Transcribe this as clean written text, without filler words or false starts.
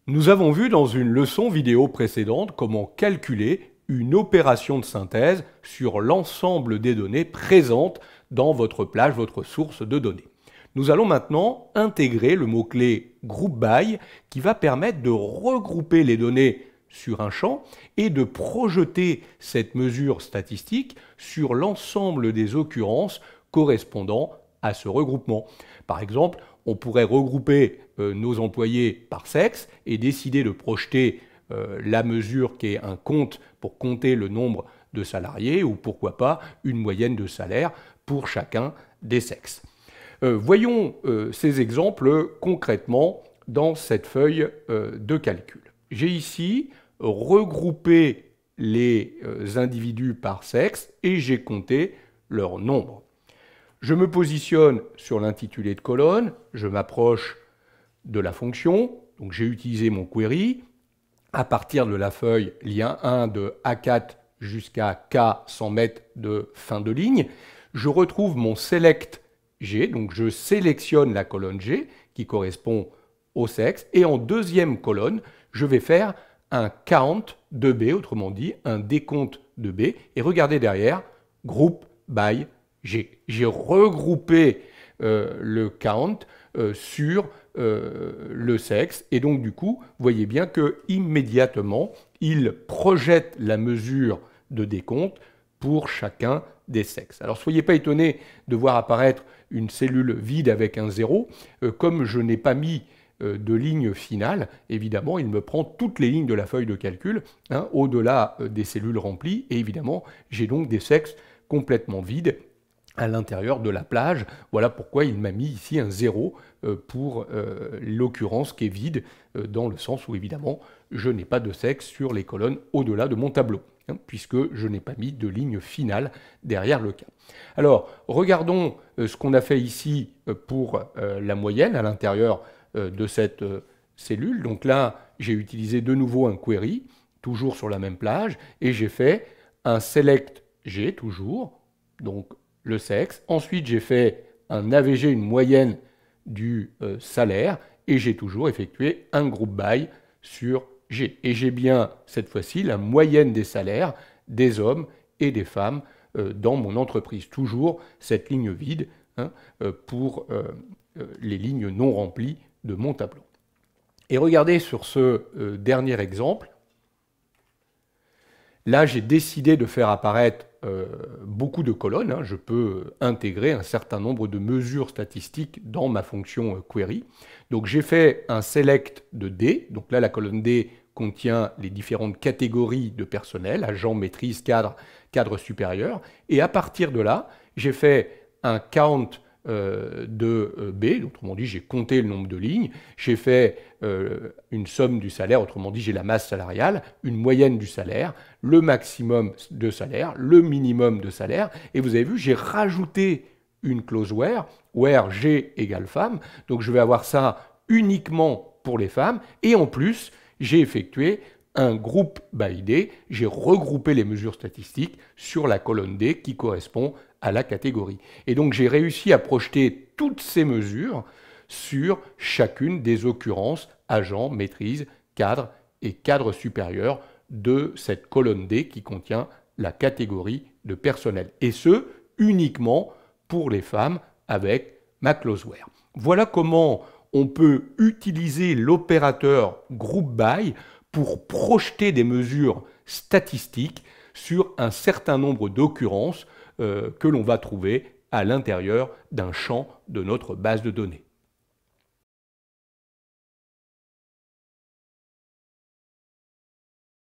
Nous avons vu dans une leçon vidéo précédente comment calculer une opération de synthèse sur l'ensemble des données présentes dans votre plage, votre source de données. Nous allons maintenant intégrer le mot-clé group by qui va permettre de regrouper les données sur un champ et de projeter cette mesure statistique sur l'ensemble des occurrences correspondant à ce regroupement. Par exemple, on pourrait regrouper nos employés par sexe et décider de projeter la mesure qui est un compte pour compter le nombre de salariés ou pourquoi pas une moyenne de salaire pour chacun des sexes. Voyons ces exemples concrètement dans cette feuille de calcul. J'ai ici regroupé les individus par sexe et j'ai compté leur nombre. Je me positionne sur l'intitulé de colonne, je m'approche de la fonction, donc j'ai utilisé mon query. À partir de la feuille lien 1 de A4 jusqu'à K 100 mètres de fin de ligne, je retrouve mon select G, donc je sélectionne la colonne G qui correspond au sexe, et en deuxième colonne, je vais faire un count de B, autrement dit un décompte de B, et regardez derrière, group by G. J'ai regroupé le count sur le sexe, et donc du coup, vous voyez bien que immédiatement, il projette la mesure de décompte pour chacun des sexes. Alors soyez pas étonnés de voir apparaître une cellule vide avec un 0, comme je n'ai pas mis de ligne finale, évidemment, il me prend toutes les lignes de la feuille de calcul, au-delà des cellules remplies, et évidemment, j'ai donc des sexes complètement vides à l'intérieur de la plage. Voilà pourquoi il m'a mis ici un 0 pour l'occurrence qui est vide, dans le sens où évidemment je n'ai pas de sexe sur les colonnes au-delà de mon tableau, puisque je n'ai pas mis de ligne finale derrière le cas. Alors regardons ce qu'on a fait ici pour la moyenne à l'intérieur de cette cellule. Donc là j'ai utilisé de nouveau un query, toujours sur la même plage, et j'ai fait un select G toujours, donc le sexe. Ensuite, j'ai fait un AVG, une moyenne du salaire, et j'ai toujours effectué un group by sur G. Et j'ai bien, cette fois-ci, la moyenne des salaires des hommes et des femmes dans mon entreprise. Toujours cette ligne vide pour les lignes non remplies de mon tableau. Et regardez sur ce dernier exemple. Là, j'ai décidé de faire apparaître beaucoup de colonnes. Je peux intégrer un certain nombre de mesures statistiques dans ma fonction query. Donc j'ai fait un select de D. Donc là, la colonne D contient les différentes catégories de personnel, agent, maîtrise, cadre, cadre supérieur. Et à partir de là, j'ai fait un count de B, autrement dit j'ai compté le nombre de lignes, j'ai fait une somme du salaire, autrement dit j'ai la masse salariale, une moyenne du salaire, le maximum de salaire, le minimum de salaire, et vous avez vu j'ai rajouté une clause where G égale femme, donc je vais avoir ça uniquement pour les femmes, et en plus j'ai effectué un group by D, j'ai regroupé les mesures statistiques sur la colonne D qui correspond à la catégorie. Et donc j'ai réussi à projeter toutes ces mesures sur chacune des occurrences agent, maîtrise, cadre et cadre supérieur de cette colonne D qui contient la catégorie de personnel. Et ce, uniquement pour les femmes avec ma clause where. Voilà comment on peut utiliser l'opérateur group by pour projeter des mesures statistiques sur un certain nombre d'occurrences que l'on va trouver à l'intérieur d'un champ de notre base de données.